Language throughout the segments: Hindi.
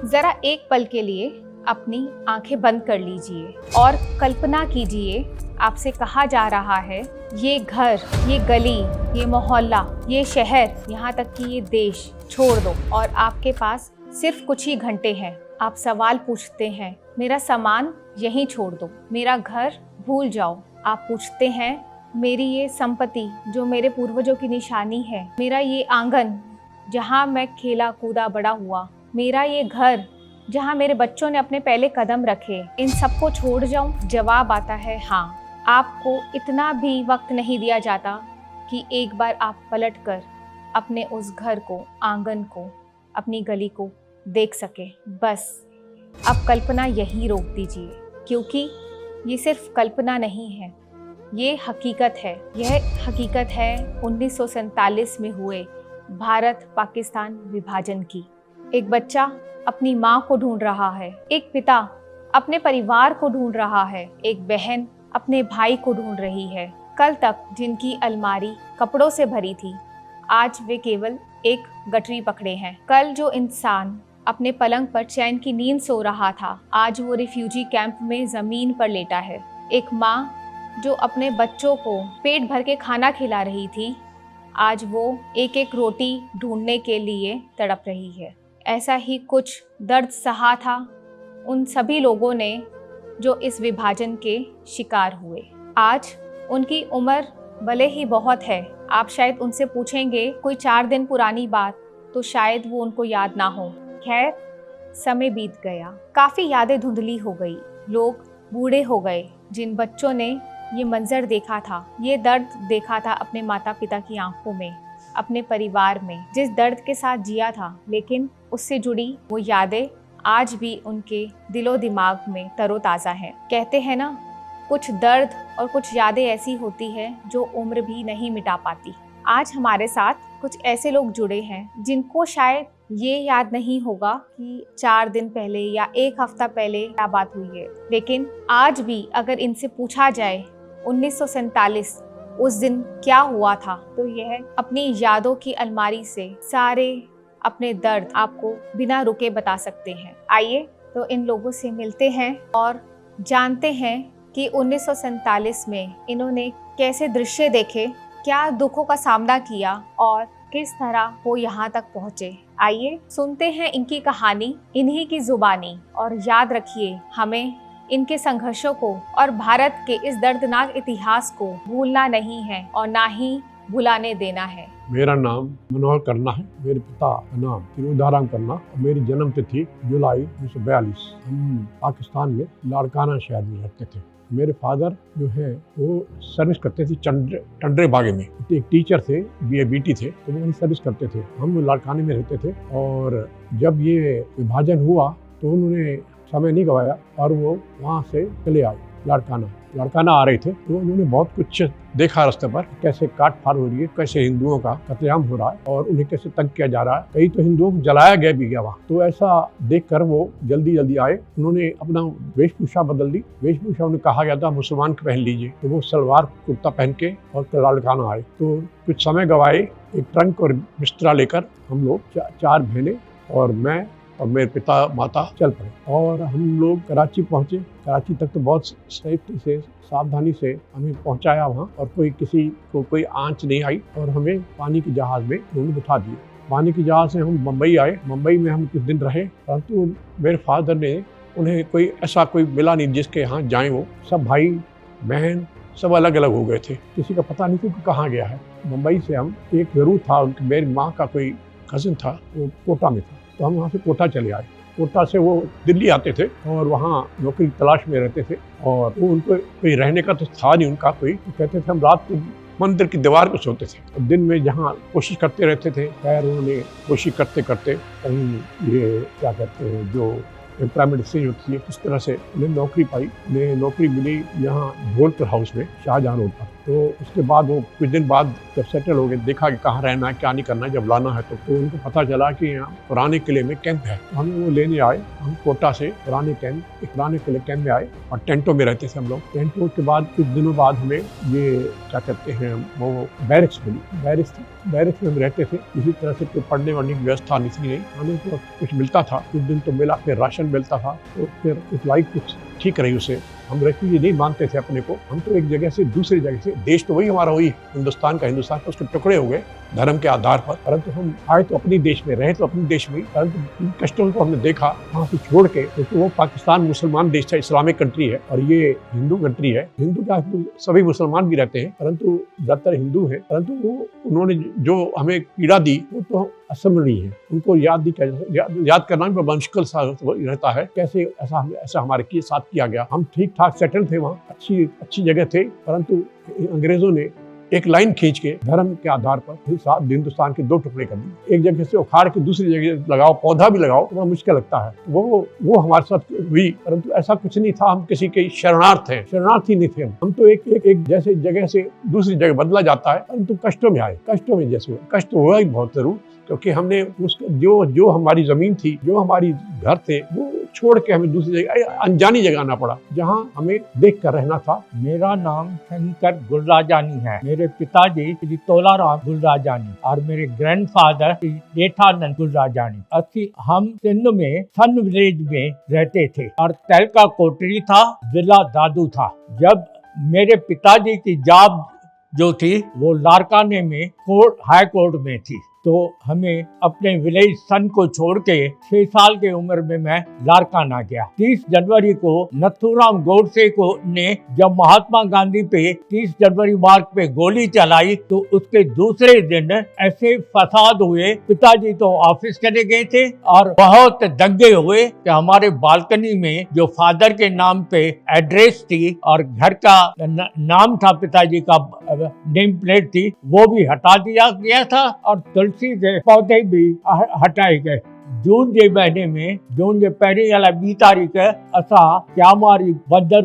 जरा एक पल के लिए अपनी आंखें बंद कर लीजिए और कल्पना कीजिए आपसे कहा जा रहा है ये घर, ये गली, ये मोहल्ला, ये शहर, यहाँ तक कि ये देश छोड़ दो और आपके पास सिर्फ कुछ ही घंटे हैं। आप सवाल पूछते हैं मेरा सामान यहीं छोड़ दो, मेरा घर भूल जाओ। आप पूछते हैं मेरी ये संपत्ति जो मेरे पूर्वजों की निशानी है, मेरा ये आंगन जहाँ मैं खेला कूदा बड़ा हुआ, मेरा ये घर जहाँ मेरे बच्चों ने अपने पहले कदम रखे, इन सबको छोड़ जाऊं? जवाब आता है हाँ। आपको इतना भी वक्त नहीं दिया जाता कि एक बार आप पलटकर अपने उस घर को, आंगन को, अपनी गली को देख सके। बस अब कल्पना यहीं रोक दीजिए, क्योंकि ये सिर्फ कल्पना नहीं है, ये हकीकत है। यह हकीकत है 1947 में हुए भारत पाकिस्तान विभाजन की। एक बच्चा अपनी माँ को ढूंढ रहा है, एक पिता अपने परिवार को ढूंढ रहा है, एक बहन अपने भाई को ढूंढ रही है। कल तक जिनकी अलमारी कपड़ों से भरी थी, आज वे केवल एक गठरी पकड़े हैं। कल जो इंसान अपने पलंग पर चैन की नींद सो रहा था, आज वो रिफ्यूजी कैंप में जमीन पर लेटा है। एक माँ जो अपने बच्चों को पेट भर के खाना खिला रही थी, आज वो एक एक रोटी ढूंढने के लिए तड़प रही है। ऐसा ही कुछ दर्द सहा था उन सभी लोगों ने जो इस विभाजन के शिकार हुए। आज उनकी उम्र भले ही बहुत है, आप शायद उनसे पूछेंगे कोई 4 दिन पुरानी बात, तो शायद वो उनको याद ना हो। खैर, समय बीत गया, काफ़ी यादें धुंधली हो गई, लोग बूढ़े हो गए। जिन बच्चों ने ये मंजर देखा था, ये दर्द देखा था अपने माता पिता की आंखों में, अपने परिवार में, जिस दर्द के साथ जिया था, लेकिन उससे जुड़ी वो यादें आज भी उनके दिलो दिमाग में तरोताज़ा हैं। कहते हैं ना, कुछ दर्द और कुछ यादें ऐसी होती है जो उम्र भी नहीं मिटा पाती। आज हमारे साथ कुछ ऐसे लोग जुड़े हैं जिनको शायद ये याद नहीं होगा कि 4 दिन पहले या 1 हफ्ता पहले क्या बात हुई है, लेकिन आज भी अगर इनसे पूछा जाए 1947 उस दिन क्या हुआ था, तो यह अपनी यादों की अलमारी से सारे अपने दर्द आपको बिना रुके बता सकते हैं। आइए तो इन लोगों से मिलते हैं और जानते हैं कि 1947 में इन्होंने कैसे दृश्य देखे, क्या दुखों का सामना किया और किस तरह वो यहाँ तक पहुँचे। आइए सुनते हैं इनकी कहानी, इन्हीं की जुबानी, और याद रखिए हमें इनके संघर्षों को और भारत के इस दर्दनाक इतिहास को भूलना नहीं है और ना ही भुलाने देना है। मेरा नाम मनोहर करना है, मेरे पिता का नाम तिरुदाराम करना और मेरी जन्म तिथि जुलाई 1942। हम पाकिस्तान में लाड़काना शहर में रहते थे। मेरे फादर जो है वो सर्विस करते थे टंडरे बागे में, एक टीचर थे, BA-BT थे, तो वो सर्विस करते थे। हम लाड़काने में रहते थे और जब ये विभाजन हुआ तो उन्होंने समय नहीं गवाया और वो वहाँ से चले आए। लाड़काना आ रहे थे तो उन्होंने बहुत कुछ देखा रास्ते पर, कैसे काट फाड़ हो रही है, कैसे हिंदुओं का कत्लेआम हो रहा है और उन्हें कैसे तंग किया जा रहा है, कई तो हिंदुओं को जलाया गया भी गया वहाँ। तो ऐसा देखकर वो जल्दी आए। उन्होंने अपना वेशभूषा बदल दी। वेशभूषा उन्हें कहा गया था मुसलमान के पहन लीजिए, तो वो सलवार कुर्ता पहन के और लाड़काना आए। तो कुछ समय गवाए, एक ट्रंक और बिस्तरा लेकर हम लोग 4 बहनें और मैं और मेरे पिता माता चल पड़े और हम लोग कराची पहुँचे। कराची तक तो बहुत सेफ्टी से, सावधानी से हमें पहुँचाया वहाँ और किसी को कोई आंच नहीं आई और हमें पानी की जहाज़ में उन्होंने बिठा दिए। पानी की जहाज़ से हम मुंबई आए। मुंबई में हम कुछ दिन रहे, परंतु मेरे फादर ने, उन्हें कोई ऐसा कोई मिला नहीं जिसके यहाँ जाएँ। वो सब भाई बहन सब अलग अलग हो गए थे, किसी का पता नहीं था कि कहाँ गया है। मुंबई से हम, एक ज़रूर था, उनकी मेरी माँ का कोई कज़न था, वो कोटा में था, तो हम वहाँ से कोटा चले आए। कोटा से वो दिल्ली आते थे और वहाँ नौकरी तलाश में रहते थे और वो उनको कोई रहने का तो था नहीं उनका कोई, तो कहते थे हम रात को मंदिर की दीवार पर सोते थे और दिन में जहाँ कोशिश करते रहते थे। खैर उन्होंने कोशिश करते करते कहीं ये क्या कहते हैं जो एम्प्लॉयमेंट एक्सचेंज होती है, किस तरह से उन्हें नौकरी पाई। उन्हें नौकरी मिली यहाँ ढोलपुर हाउस में, शाहजहां रोड पर। तो उसके बाद वो कुछ दिन बाद जब सेटल हो गए, देखा कि कहाँ रहना है, क्या नहीं करना है, जब लाना है तो उनको पता चला कि यहाँ पुराने किले में कैंप है। तो हमें वो लेने आए। हम कोटा से पुराने किले कैंप में आए और टेंटों में रहते थे हम लोग। टेंटों के बाद कुछ दिनों बाद हमें ये क्या कहते हैं, वो बैरिक्स मिली। बैरिक्स में हम रहते थे। इसी तरह से कोई पढ़ने वढ़ने की व्यवस्था नहीं, खाने को कुछ मिलता था, कुछ दिन तो मिला, फिर राशन मिलता था। तो फिर इस लाइफ कुछ ठीक रही उसे। हम रेफ्यूजी नहीं मानते थे अपने को। हम तो एक जगह से दूसरी जगह से, देश तो वही हमारा वही हिंदुस्तान का उसके टुकड़े हो गए धर्म के आधार पर, परंतु हम आए तो अपने देश में, रहे तो अपने देश में, परंतु कष्टों को हमने देखा वहाँ से छोड़ के। क्योंकि वो पाकिस्तान मुसलमान देश है, इस्लामिक कंट्री है, और ये हिंदू कंट्री है। हिंदू क्या, सभी मुसलमान भी रहते हैं, परंतु ज़्यादातर हिंदू है। परंतु वो उन्होंने जो हमें पीड़ा दी वो तो असंभवनीय है। उनको याद करना भी बड़ा मुश्किल सा रहता है, कैसे ऐसा हमारे साथ किया गया। हम ठीक ठाक सेटल थे वहाँ, अच्छी जगह थे, परंतु अंग्रेजों ने एक लाइन खींच के धर्म के आधार पर हिंदुस्तान के दो टुकड़े कर दिए। एक जगह से उखाड़ के दूसरी जगह लगाओ, पौधा भी लगाओ तो बड़ा मुश्किल लगता है। वो हमारे साथ हुई, परंतु ऐसा कुछ नहीं था। हम किसी के शरणार्थी नहीं थे। हम तो एक जैसे जगह से दूसरी जगह बदला जाता है, परंतु कष्टों में आए। कष्टों में जैसे कष्ट हुआ ही बहुत जरूर, क्योंकि हमने जो हमारी जमीन थी, जो हमारी घर थे, वो छोड़ के हमें दूसरी जगह, अनजानी जगह आना पड़ा, जहाँ हमें देख कर रहना था। मेरा नाम शंकर गुलराजानी है। मेरे पिताजी श्री तोलाराम गुलराजानी और मेरे ग्रैंडफादर श्री जेठानंद गुलराजानी। हम सिंध में सन विलेज में रहते थे और तहलका कोटरी था, जिला दादू था। जब मेरे पिताजी की जॉब जो थी वो लारकाने में हाई कोर्ट में थी, तो हमें अपने विलेज सन को छोड़ के 6 साल की उम्र में मैं लारकाना गया। 30 जनवरी को नथुराम गोडसे ने जब महात्मा गांधी पे 30 जनवरी मार्ग पे गोली चलाई, तो उसके दूसरे दिन ऐसे फसाद हुए। पिताजी तो ऑफिस चले गए थे और बहुत दंगे हुए कि हमारे बालकनी में जो फादर के नाम पे एड्रेस थी और घर का नाम था, पिताजी का नेम प्लेट थी, वो भी हटा दिया गया था और तुलसी के पौधे भी हटाए गए। जून जे महीने में, जून जे पहिरीं अलाए 2 तारीख़ असां क्यामारी बंदर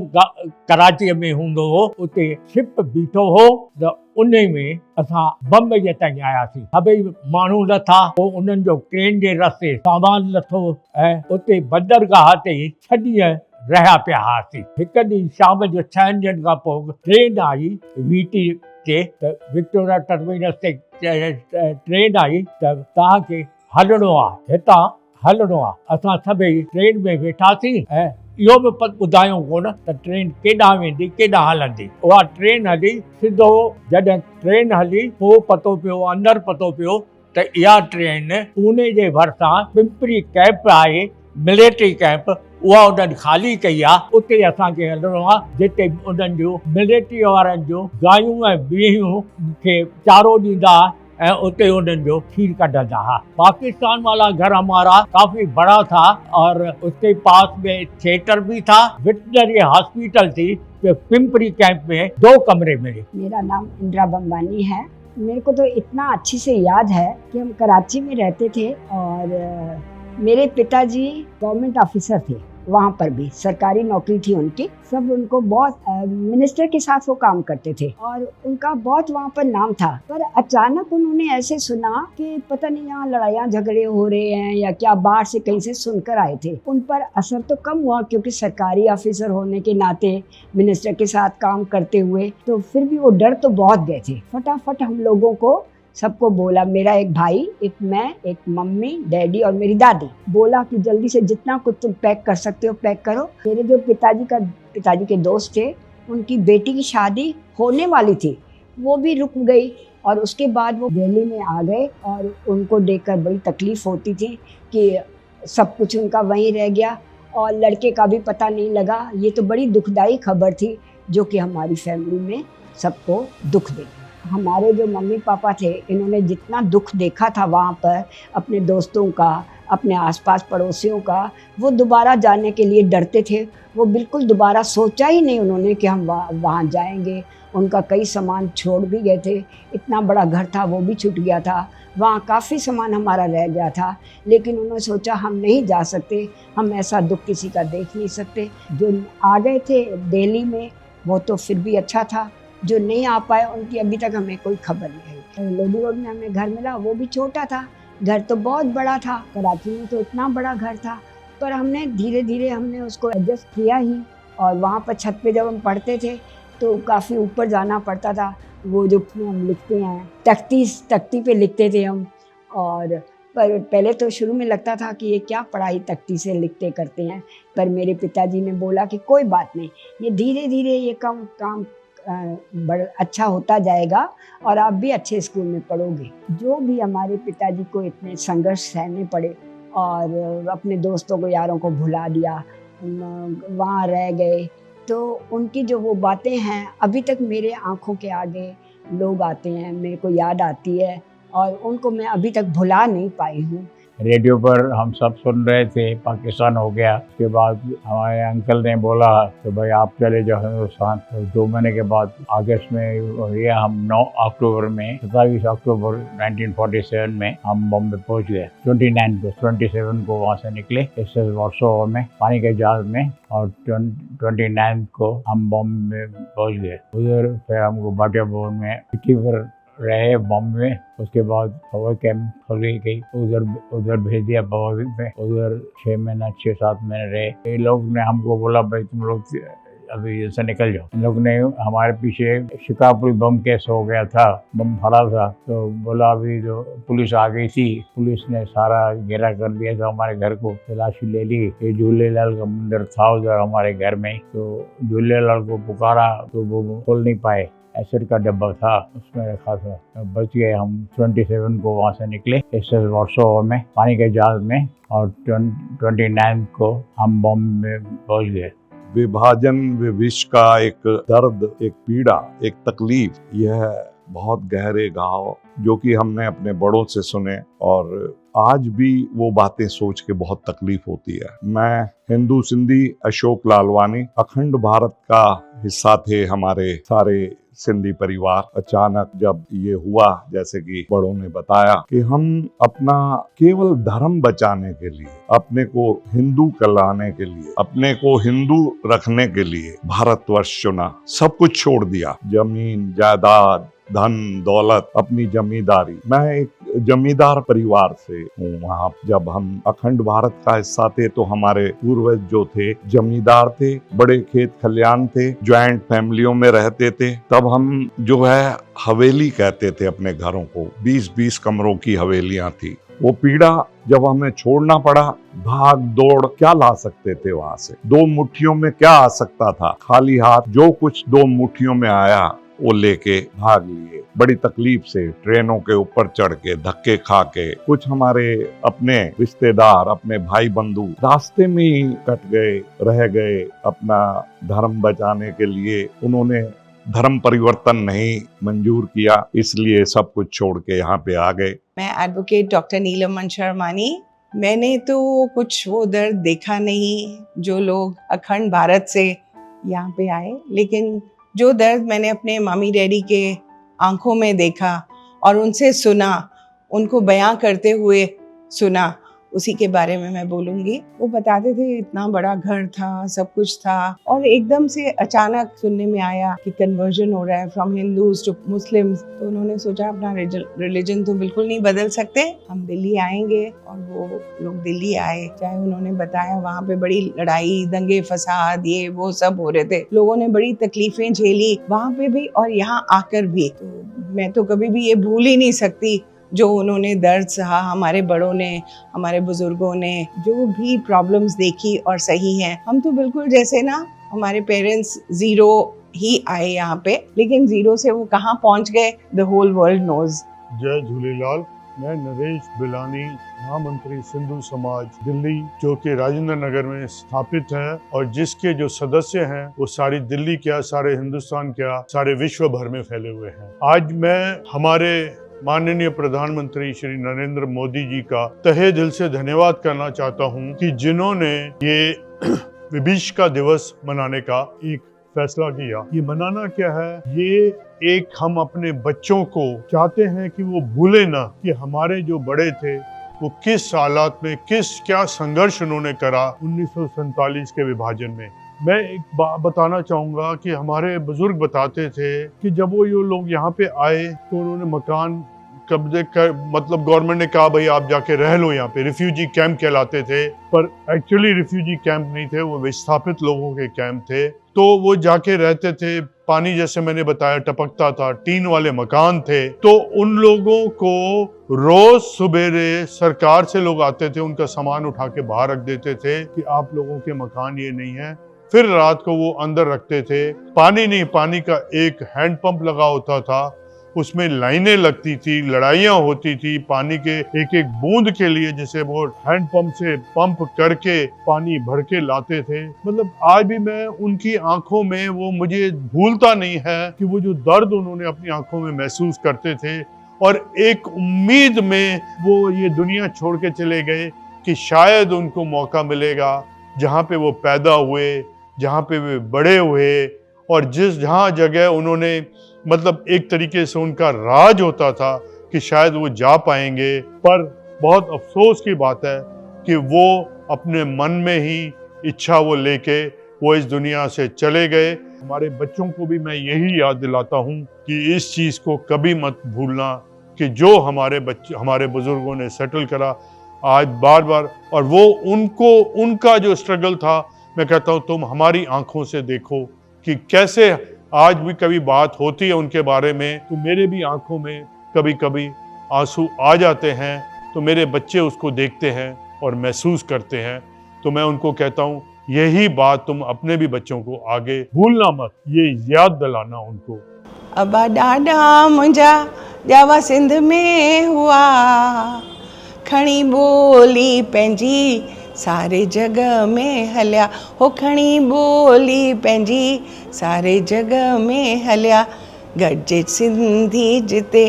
कराची में हूंदो हो, उते शिप बीठो हो, त उन में असां बम्बई ताईं आयासीं। सभई माण्हू लथा, पोइ उन्हनि जो ट्रेन जे रस्ते सामान लथो ऐं उते बंदरगाह ते 6 ॾींहं रहिया पिया हुआसीं। हिकु ॾींहुं शाम जो 6 ॾींहंनि खां पोइ ट्रेन आई वीटी ते, त विक्टोरिया टर्मिनस ते ट्रेन आई त तव्हांखे हलणो आहे, हितां हलणो आहे। असां सभई ट्रेन में वेठासीं ऐं इहो बि ॿुधायूं कोन त ट्रेन केॾांहुं वेंदी, केॾांहुं हलंदी। उहा ट्रेन हली सिधो, जॾहिं ट्रेन हली पोइ पतो पियो, अंदरि पतो पियो त इहा ट्रेन पूने जे भरिसां पिंपरी कैंप आहे, मिलिट्री कैंप, उहा उन्हनि खाली कई आहे। उते असांखे हलणो आहे, जिते उन्हनि जो मिलिट्री वारनि जो गायूं ऐं बीहियूं खे चारो ॾींदा ऐं उते उन्हनि जो खीर कढंदा हुआ। पाकिस्तान वाला घर हमारा काफी बड़ा था और उसके पास में थिएटर भी था, वेटनरी हॉस्पिटल थी। पिंपरी कैंप में 2 कमरे मिले। मेरा नाम इंदिरा बम्बानी है। मेरे को तो इतना अच्छी से याद है कि हम कराची में रहते थे और मेरे पिताजी गवर्नमेंट ऑफिसर थे, वहाँ पर भी सरकारी नौकरी थी उनकी। सब उनको बहुत मिनिस्टर के साथ वो काम करते थे और उनका बहुत वहाँ पर नाम था। पर अचानक उन्होंने ऐसे सुना कि पता नहीं यहाँ लड़ाइयाँ झगड़े हो रहे हैं या क्या, बाहर से कहीं से सुनकर आए थे। उन पर असर तो कम हुआ क्योंकि सरकारी ऑफिसर होने के नाते, मिनिस्टर के साथ काम करते हुए, तो फिर भी वो डर तो बहुत गए थे। फटाफट हम लोगों को सबको बोला, मेरा एक भाई, एक मैं, एक मम्मी, डैडी और मेरी दादी, बोला कि जल्दी से जितना कुछ तुम पैक कर सकते हो पैक करो। मेरे जो पिताजी के दोस्त थे, उनकी बेटी की शादी होने वाली थी, वो भी रुक गई और उसके बाद वो दिल्ली में आ गए और उनको देखकर बड़ी तकलीफ़ होती थी कि सब कुछ उनका वहीं रह गया और लड़के का भी पता नहीं लगा। ये तो बड़ी दुखदाई खबर थी जो कि हमारी फैमिली में सबको दुख दे। हमारे जो मम्मी पापा थे, इन्होंने जितना दुख देखा था वहाँ पर अपने दोस्तों का, अपने आसपास पड़ोसियों का, वो दोबारा जाने के लिए डरते थे। वो बिल्कुल दोबारा सोचा ही नहीं उन्होंने कि हम वहाँ जाएंगे। उनका कई सामान छोड़ भी गए थे, इतना बड़ा घर था वो भी छूट गया था। वहाँ काफ़ी सामान हमारा रह गया था, लेकिन उन्होंने सोचा हम नहीं जा सकते, हम ऐसा दुख किसी का देख नहीं सकते। जो आ गए थे दिल्ली में वो तो फिर भी अच्छा था, जो नहीं आ पाए उनकी अभी तक हमें कोई खबर नहीं है। लोधी रोड में हमें घर मिला, वो भी छोटा था, घर तो बहुत बड़ा था, कराची में तो इतना बड़ा घर था, पर हमने धीरे धीरे हमने उसको एडजस्ट किया ही। और वहाँ पर छत पे जब हम पढ़ते थे तो काफ़ी ऊपर जाना पड़ता था, वो जो हम लिखते हैं तख्ती पे लिखते थे हम। और पर पहले तो शुरू में लगता था कि ये क्या पढ़ाई तख्ती से लिखते करते हैं, पर मेरे पिताजी ने बोला कि कोई बात नहीं, ये धीरे धीरे ये काम बड़ा अच्छा होता जाएगा और आप भी अच्छे स्कूल में पढ़ोगे। जो भी हमारे पिताजी को इतने संघर्ष सहने पड़े और अपने दोस्तों को यारों को भुला दिया, वहाँ रह गए, तो उनकी जो वो बातें हैं अभी तक मेरे आँखों के आगे लोग आते हैं, मेरे को याद आती है और उनको मैं अभी तक भुला नहीं पाई हूँ। रेडियो पर हम सब सुन रहे थे पाकिस्तान हो गया, उसके बाद हमारे अंकल ने बोला कि भाई आप चले जाओ हिंदुस्तान। तो 2 महीने के बाद अगस्त में ये हम 9 अक्टूबर में 27 अक्टूबर 1947 में हम बॉम्बे पहुंच गए। 27 को वहाँ से निकले इससे वर्सोवा में पानी के जहाज में, और 29 को हम बॉम्बे में पहुंच गए। उधर फिर हमको भाटिया भवन में चिट्ठी पर रहे बॉम्बे में। उसके बाद हवाई कैंप खोली गई, उधर भेज दिया बॉम्बे में। उधर 6-7 महीने रहे। ये लोग ने हमको बोला भाई तुम लोग अभी जैसे निकल जाओ। इन लोग ने हमारे पीछे शिकापुरी बम केस हो गया था, बम फड़ा था, तो बोला अभी जो पुलिस आ गई थी, पुलिस ने सारा घेरा कर दिया था हमारे घर को, तलाशी ले ली। ये झूलेलाल का मंदिर था उधर हमारे घर में, तो झूलेलाल को पुकारा तो वो खोल नहीं पाए, एसिड का डब्बा था उसमें रखा था। बच गए हम। 27 को वहाँ से निकले इससे वर्सोवा में पानी के जहाज में, और 29 को हम बॉम्बे में पहुँच गए। विभाजन विविश का एक दर्द, एक पीड़ा, एक तकलीफ, यह बहुत गहरे घाव जो कि हमने अपने बड़ों से सुने, और आज भी वो बातें सोच के बहुत तकलीफ होती है। मैं हिंदू सिंधी अशोक लालवानी, अखंड भारत का हिस्सा थे हमारे सारे सिंधी परिवार। अचानक जब ये हुआ, जैसे कि बड़ों ने बताया, कि हम अपना केवल धर्म बचाने के लिए, अपने को हिंदू कहलाने के लिए, अपने को हिंदू रखने के लिए भारतवर्ष चुना, सब कुछ छोड़ दिया, जमीन जायदाद, धन दौलत, अपनी जमींदारी। मैं एक जमींदार परिवार से हूँ। वहाँ जब हम अखंड भारत का हिस्सा थे तो हमारे पूर्वज जो थे जमींदार थे, बड़े खेत खलियान थे, ज्वाइंट फैमिलियों में रहते थे। तब हम जो है हवेली कहते थे अपने घरों को, 20-20 कमरों की हवेलियां थी। वो पीड़ा जब हमें छोड़ना पड़ा, भाग दौड़ क्या ला सकते थे वहां से, 2 मुट्ठियों में क्या आ सकता था, खाली हाथ जो कुछ 2 मुट्ठियों में आया वो लेके भाग लिए। बड़ी तकलीफ से ट्रेनों के ऊपर चढ़ के, धक्के खा के, कुछ हमारे अपने रिश्तेदार, अपने भाई बंधु रास्ते में ही कट गए, रह गए। अपना धर्म बचाने के लिए उन्होंने धर्म परिवर्तन नहीं मंजूर किया, इसलिए सब कुछ छोड़ के यहाँ पे आ गए। मैं एडवोकेट डॉक्टर नीलम शर्मानी। मैंने तो कुछ वो दर्द देखा नहीं जो लोग अखंड भारत से यहाँ पे आए, लेकिन जो दर्द मैंने अपने मम्मी डैडी के आंखों में देखा और उनसे सुना, उनको बयां करते हुए सुना, उसी के बारे में मैं बोलूँगी। वो बताते थे इतना बड़ा घर था, सब कुछ था, और एकदम से अचानक सुनने में आया कि कन्वर्जन हो रहा है फ्रॉम हिंदूज टू मुस्लिम्स। तो उन्होंने सोचा अपना रिलीजन तो बिल्कुल नहीं बदल सकते, हम दिल्ली आएंगे। और वो लोग दिल्ली आए। चाहे उन्होंने बताया वहाँ पे बड़ी लड़ाई, दंगे फसाद, ये वो सब हो रहे थे, लोगों ने बड़ी तकलीफें झेली वहाँ पे भी और यहाँ आकर भी। तो मैं तो कभी भी ये भूल ही नहीं सकती जो उन्होंने दर्द सहा, हमारे बड़ों ने, हमारे बुजुर्गों ने जो भी प्रॉब्लम्स देखी और सही हैं। हम तो बिल्कुल जैसे ना हमारे पेरेंट्स 0 ही आए यहाँ पे, लेकिन 0 से वो कहाँ पहुँच गए, द होल वर्ल्ड नोज। जय झूलेलाल। मैं नरेश बिलानी, महामंत्री सिंधु समाज दिल्ली, जो कि राजेंद्र नगर में स्थापित है, और जिसके जो सदस्य हैं वो सारी दिल्ली क्या, सारे हिंदुस्तान क्या, सारे विश्व भर में फैले हुए हैं। आज मैं हमारे माननीय प्रधानमंत्री श्री नरेंद्र मोदी जी का तहे दिल से धन्यवाद करना चाहता हूं कि जिन्होंने ये विभिषका दिवस मनाने का एक फैसला किया। ये मनाना क्या है, ये एक हम अपने बच्चों को चाहते हैं कि वो भूले ना कि हमारे जो बड़े थे वो किस हालात में क्या संघर्ष उन्होंने करा 1947 के विभाजन में। मैं एक बात बताना चाहूँगा कि हमारे बुजुर्ग बताते थे कि जब वो लोग यहाँ पे आए तो उन्होंने मकान कब्जे कर, मतलब गवर्नमेंट ने कहा भाई आप जाके रह लो यहाँ पे, रिफ्यूजी कैंप कहलाते थे, पर एक्चुअली रिफ्यूजी कैंप नहीं थे, वो विस्थापित लोगों के कैंप थे। तो वो जाके रहते थे, पानी जैसे मैंने बताया टपकता था, टीन वाले मकान थे। तो उन लोगों को रोज सवेरे सरकार से लोग आते थे, उनका सामान उठा के बाहर रख देते थे कि आप लोगों के मकान ये नहीं है। फिर रात को वो अंदर रखते थे, पानी नहीं, पानी का एक हैंड पंप लगा होता था, उसमें लाइनें लगती थी, लड़ाइयाँ होती थी पानी के एक एक बूंद के लिए, जिसे वो हैंड पंप से पंप करके पानी भर के लाते थे। मतलब आज भी मैं उनकी आंखों में, वो मुझे भूलता नहीं है कि वो जो दर्द उन्होंने अपनी आंखों में महसूस करते थे, और एक उम्मीद में वो ये दुनिया छोड़ के चले गए कि शायद उनको मौका मिलेगा जहाँ पे वो पैदा हुए, जहाँ पे वे बड़े हुए, और जहाँ जगह उन्होंने, मतलब एक तरीके से उनका राज होता था कि शायद वो जा पाएंगे। पर बहुत अफसोस की बात है कि वो अपने मन में ही इच्छा वो लेके वो इस दुनिया से चले गए। हमारे बच्चों को भी मैं यही याद दिलाता हूँ कि इस चीज़ को कभी मत भूलना कि जो हमारे बुजुर्गों ने सेटल करा आज बार बार, और वो उनका जो स्ट्रगल था, मैं कहता हूँ तुम हमारी आंखों से देखो कि कैसे आज भी कभी बात होती है उनके बारे में तो मेरे भी आंखों में कभी कभी आंसू आ जाते हैं। तो मेरे बच्चे उसको देखते हैं और महसूस करते हैं। तो मैं उनको कहता हूँ यही बात तुम अपने भी बच्चों को आगे भूलना मत, ये याद दिलाना उनको। अबा ॾाॾा मुंहिंजा ॼावा सिंध में हुआ, खणी ॿोली पंहिंजी सारे जग में हलिया, हो खणी ॿोली पंहिंजी सारे जग में हलिया। गॾिजे सिंधी जिते,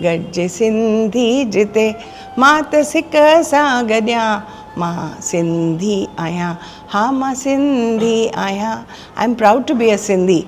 गॾिजे सिंधी जिते, मां त सिक सां गॾियां, मां सिंधी आहियां, हा मां सिंधी आहियां। I am proud to be a Sindhi.